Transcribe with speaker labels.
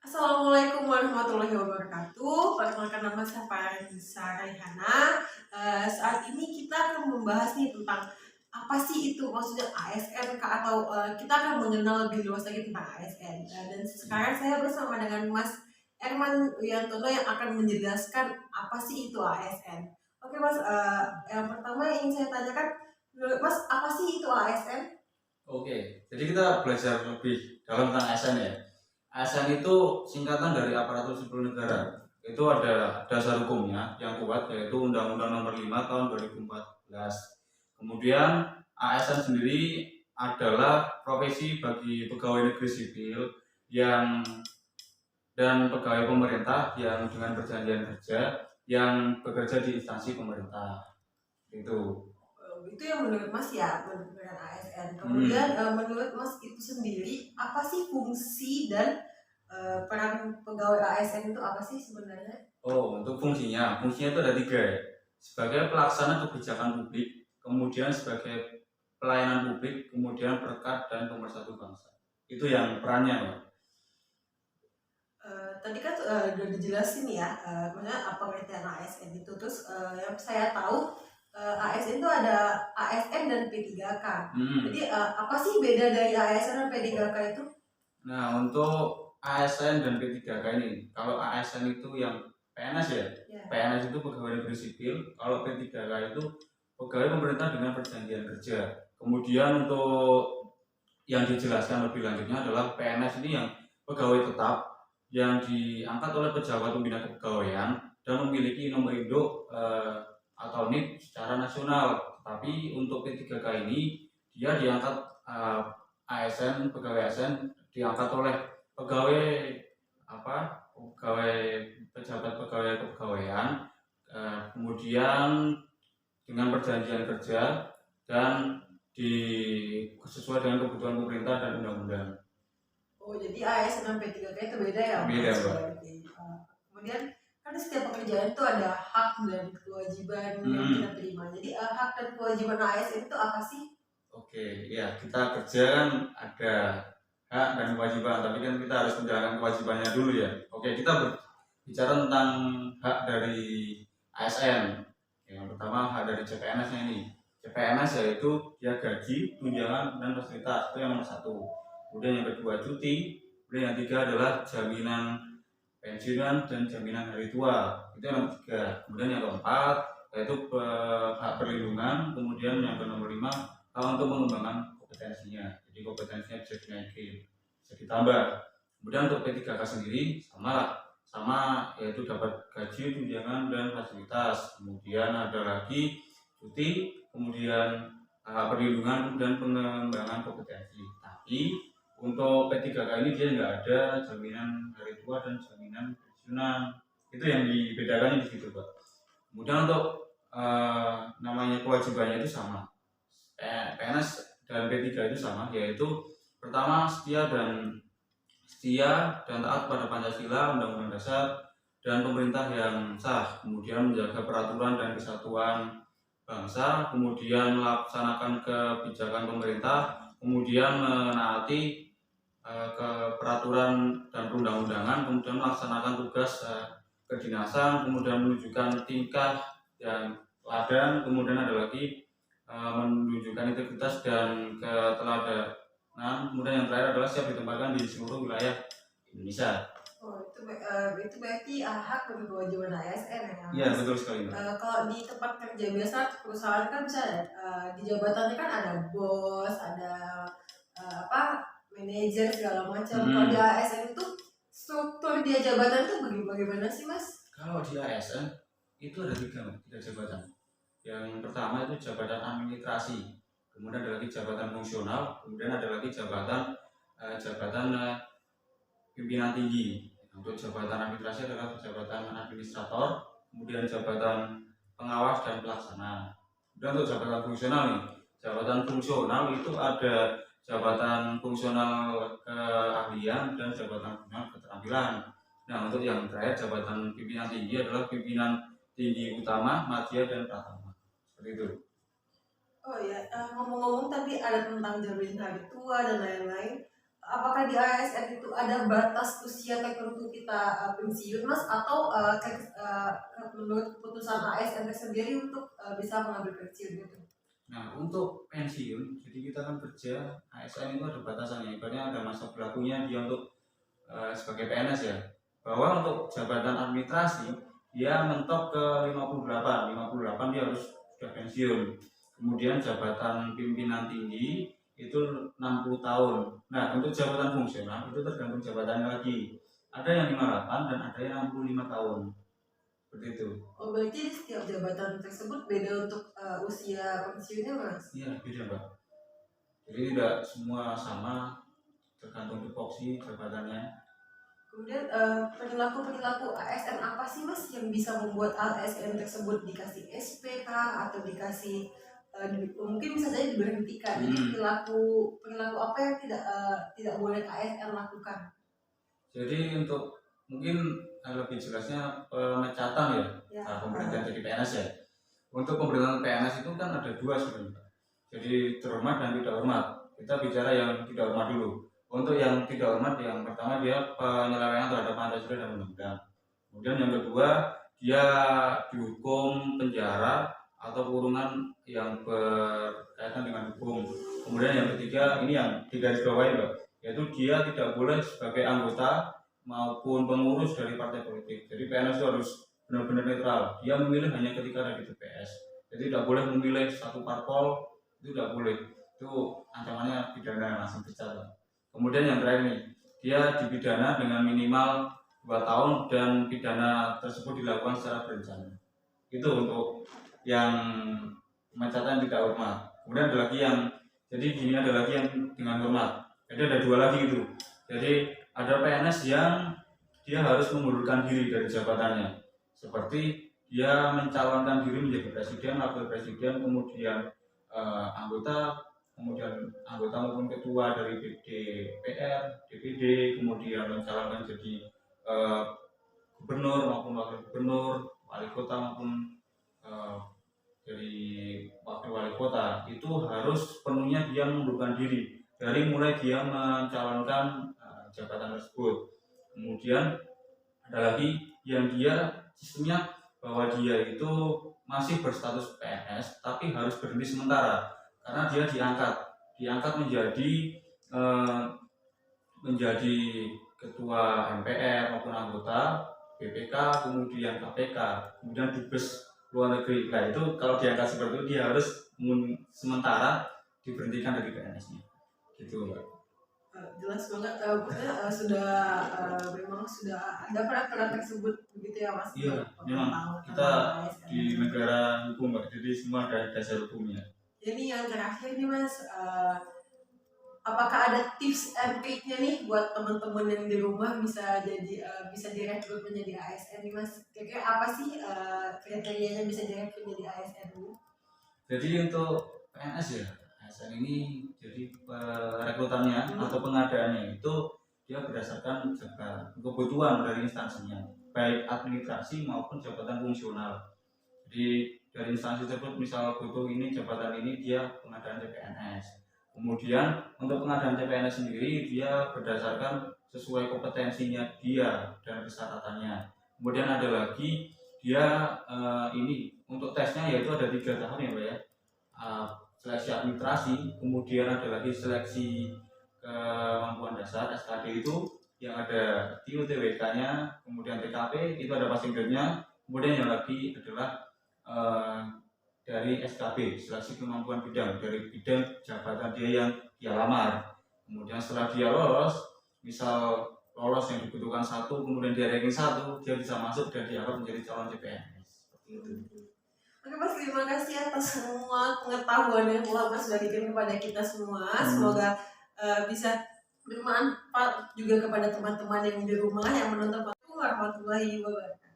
Speaker 1: Assalamualaikum warahmatullahi wabarakatuh. Perkenalkan, nama saya Faranisa Raihana. Saat ini kita akan membahas nih tentang apa sih itu maksudnya ASN atau kita akan mengenal lebih luas lagi tentang ASN. Dan sekarang saya bersama dengan Mas Erman Wiantono yang akan menjelaskan apa sih itu ASN. Oke Mas, yang pertama yang ingin saya tanyakan, menurut Mas apa sih itu ASN?
Speaker 2: Oke, jadi kita belajar lebih dalam tentang ASN ya. ASN itu singkatan dari aparatur sipil negara. Itu ada dasar hukumnya yang kuat, yaitu Undang-Undang Nomor 5 Tahun 2014. Kemudian ASN sendiri adalah profesi bagi pegawai negeri sipil yang dan pegawai pemerintah yang dengan perjanjian kerja yang bekerja di instansi pemerintah.
Speaker 1: Itu yang menurut Mas ya, menurut ASN. Kemudian menurut Mas itu sendiri apa sih fungsi dan peran pegawai ASN itu apa sih sebenarnya?
Speaker 2: Oh, untuk fungsinya itu ada 3 ya. Sebagai pelaksana kebijakan publik, kemudian sebagai pelayanan publik, kemudian perekat dan pemersatu bangsa. Itu yang perannya, Pak.
Speaker 1: Tadi kan udah dijelasin ya, maksudnya apa pengertian ASN itu. Terus yang saya tahu ASN itu ada ASN dan P3K. Jadi apa sih beda dari ASN dan P3K itu?
Speaker 2: Nah, untuk ASN dan P3K ini, kalau ASN itu yang PNS ya, PNS itu pegawai negeri sipil, kalau P3K itu pegawai pemerintah dengan perjanjian kerja. Kemudian untuk yang dijelaskan lebih lanjutnya adalah PNS ini yang pegawai tetap yang diangkat oleh pejabat pembina kepegawaian dan memiliki nomor induk atau NIK secara nasional. Tapi untuk P3K ini dia diangkat ASN, pegawai ASN diangkat oleh pegawai pegawai pejabat pegawai kepegawaian, kemudian dengan perjanjian kerja dan sesuai dengan kebutuhan pemerintah dan undang-undang.
Speaker 1: Oh, jadi ASN dan P3K itu beda ya?
Speaker 2: Beda, Pak.
Speaker 1: Kemudian kan setiap pekerjaan itu ada hak dan kewajiban yang kita terima. Jadi hak dan kewajiban ASN itu apa sih?
Speaker 2: Oke, ya kita kerja kan ada hak dan kewajiban, tapi kan kita harus menjalankan kewajibannya dulu ya. Oke, kita berbicara tentang hak dari ASN. Yang pertama hak dari CPNS-nya ini. CPNS yaitu ya gaji, tunjangan, dan fasilitas, itu yang nomor 1. Kemudian yang kedua cuti, kemudian yang 3 adalah jaminan pensiunan dan jaminan hari tua, itu yang nomor 3. Kemudian yang keempat yaitu hak perlindungan, kemudian yang nomor 5 hak untuk mengembangkan kompetensinya, jadi kompetensinya bisa dinaikin, bisa ditambah. Kemudian untuk P3K sendiri sama yaitu dapat gaji, tunjangan, dan fasilitas. Kemudian ada lagi cuti, kemudian perlindungan dan pengembangan kompetensi. Tapi untuk P3K ini dia nggak ada jaminan hari tua dan jaminan pensiunan. Itu yang dibedakannya di situ, Pak. Kemudian untuk namanya kewajibannya itu sama. PNS dan P3 itu sama, yaitu pertama setia dan taat pada Pancasila, Undang-Undang Dasar, dan pemerintah yang sah. Kemudian menjaga peraturan dan kesatuan bangsa, kemudian melaksanakan kebijakan pemerintah, kemudian menaati ke peraturan dan perundang-undangan, kemudian melaksanakan tugas kedinasan, kemudian menunjukkan tingkah dan teladan, kemudian ada lagi menunjukkan integritas dan keteladanan. Kemudian yang terakhir adalah siap ditempatkan di seluruh wilayah Indonesia.
Speaker 1: Oh, itu berarti hak dan kewajiban ASN ya?
Speaker 2: Iya, betul sekali.
Speaker 1: Kalau di tempat kerja biasa perusahaan kan bisa di jabatannya kan ada bos, ada manajer segala macam. Kalau di ASN itu struktur dia jabatan itu bagaimana sih, Mas?
Speaker 2: Kalau di ASN itu ada 3 jabatan. Yang pertama itu jabatan administrasi, kemudian ada lagi jabatan fungsional, kemudian ada lagi jabatan pimpinan tinggi. Untuk jabatan administrasi adalah jabatan administrator, kemudian jabatan pengawas dan pelaksana. Kemudian untuk jabatan fungsional nih, jabatan fungsional itu ada jabatan fungsional keahlian dan jabatan fungsional keterampilan. Nah, untuk yang terakhir jabatan pimpinan tinggi adalah pimpinan tinggi utama, madya, dan pratama. Seperti itu.
Speaker 1: Oh ya, ngomong-ngomong tadi ada tentang jaminan hari tua dan lain-lain. Apakah di ASN itu ada batas usia tertentu kita pensiun, Mas, atau menurut keputusan ASN sendiri untuk bisa mengambil pensiun gitu?
Speaker 2: Nah, untuk pensiun, jadi kita kan kerja ASN itu ada batasannya, ibaratnya ada masa berlakunya dia untuk sebagai PNS ya. Bahwa untuk jabatan administrasi dia mentok ke 58, 58 dia harus sudah pensiun. Kemudian jabatan pimpinan tinggi itu 60 tahun. Nah, untuk jabatan fungsional itu tergantung jabatannya lagi. Ada yang 58 dan ada yang 65 tahun. Seperti itu.
Speaker 1: Oh, berarti di setiap jabatan tersebut beda untuk usia pensiunnya, Mas?
Speaker 2: Iya, beda, Mbak. Jadi tidak semua sama, tergantung tupoksi jabatannya.
Speaker 1: Kemudian perilaku-perilaku ASN apa sih, Mas, yang bisa membuat ASN tersebut dikasih SP kah atau dikasih mungkin bisa saja diberhentikan. Jadi perilaku apa yang tidak boleh ASN lakukan?
Speaker 2: Jadi untuk mungkin lebih jelasnya pemecatan ya,
Speaker 1: Ya.
Speaker 2: pemberhentian jadi PNS ya. Untuk pemberhentian PNS itu kan ada dua sebenarnya. Jadi terhormat dan tidak hormat. Kita bicara yang tidak hormat dulu. Untuk yang tidak hormat, yang pertama dia penyelewengan terhadap Pancasila dan undang-undang. Kemudian yang kedua, dia dihukum penjara atau kurungan yang berkaitan dengan hukum. Kemudian yang ketiga, ini yang digarisbawahi, Mbak, yaitu dia tidak boleh sebagai anggota maupun pengurus dari partai politik. Jadi PNS itu harus benar-benar netral. Dia memilih hanya ketika ada di TPS. Jadi tidak boleh memilih satu parpol, itu tidak boleh. Itu ancamannya pidana langsung dicat. Kemudian yang terakhir nih, dia dipidana dengan minimal 2 tahun dan pidana tersebut dilakukan secara berencana. Itu untuk yang pemecatan tidak hormat. Kemudian ada lagi yang, jadi gini, ada lagi yang dengan hormat. Jadi ada dua lagi itu. Jadi ada PNS yang dia harus mengundurkan diri dari jabatannya. Seperti dia mencalonkan diri menjadi presiden, wakil presiden, kemudian anggota maupun ketua dari DPR, DPD, kemudian mencalonkan jadi gubernur maupun wakil gubernur, wali kota maupun dari wakil wali kota, itu harus penuhnya dia mengundurkan diri dari mulai dia mencalonkan jabatan tersebut. Kemudian ada lagi yang dia sistemnya bahwa dia itu masih berstatus PNS tapi harus berhenti sementara karena dia diangkat menjadi ketua MPR maupun anggota BPK, kemudian KPK, kemudian dubes luar negeri. Nah itu kalau diangkat seperti itu dia harus sementara diberhentikan dari PNS-nya. Gitu, Mbak.
Speaker 1: Jelas banget, sudah memang sudah ada peraturan tersebut begitu ya, Mas?
Speaker 2: Iya, memang kita di negara hukum, Mbak, jadi semua ada dasar hukumnya.
Speaker 1: Jadi yang terakhir nih, Mas, apakah ada tips and triknya nih buat teman-teman yang di rumah bisa direkrut menjadi ASN nih, Mas? Kira-kira apa sih kriterianya bisa direkrut menjadi ASN ini?
Speaker 2: Jadi untuk PNS ya, ASN ini jadi rekrutannya atau pengadaannya itu dia berdasarkan kebutuhan dari instansinya, baik administrasi maupun jabatan fungsional. Jadi dari instansi tersebut misal butuh ini jabatan ini, dia pengadaan CPNS. Kemudian untuk pengadaan CPNS sendiri dia berdasarkan sesuai kompetensinya dia dan persyaratannya. Kemudian ada lagi dia ini untuk tesnya yaitu ada 3 tahap ya, Mbak ya. Seleksi administrasi, kemudian ada lagi seleksi kemampuan dasar SKD itu yang ada di UTBK-nya, kemudian TKP itu ada passing grade-nya, kemudian yang lagi adalah dari SKB, seleksi kemampuan bidang, dari bidang jabatan dia yang dia lamar. Kemudian setelah dia lolos, misal lolos yang dibutuhkan 1, kemudian dia ranking 1, dia bisa masuk dan dianggap menjadi calon CPNS. Seperti itu.
Speaker 1: Oke, Mas, terima kasih atas semua pengetahuan yang telah Mas bagikan kepada kita semua. Semoga bisa bermanfaat juga kepada teman-teman yang di rumah yang menonton. Warahmatullahi wabarakatuh.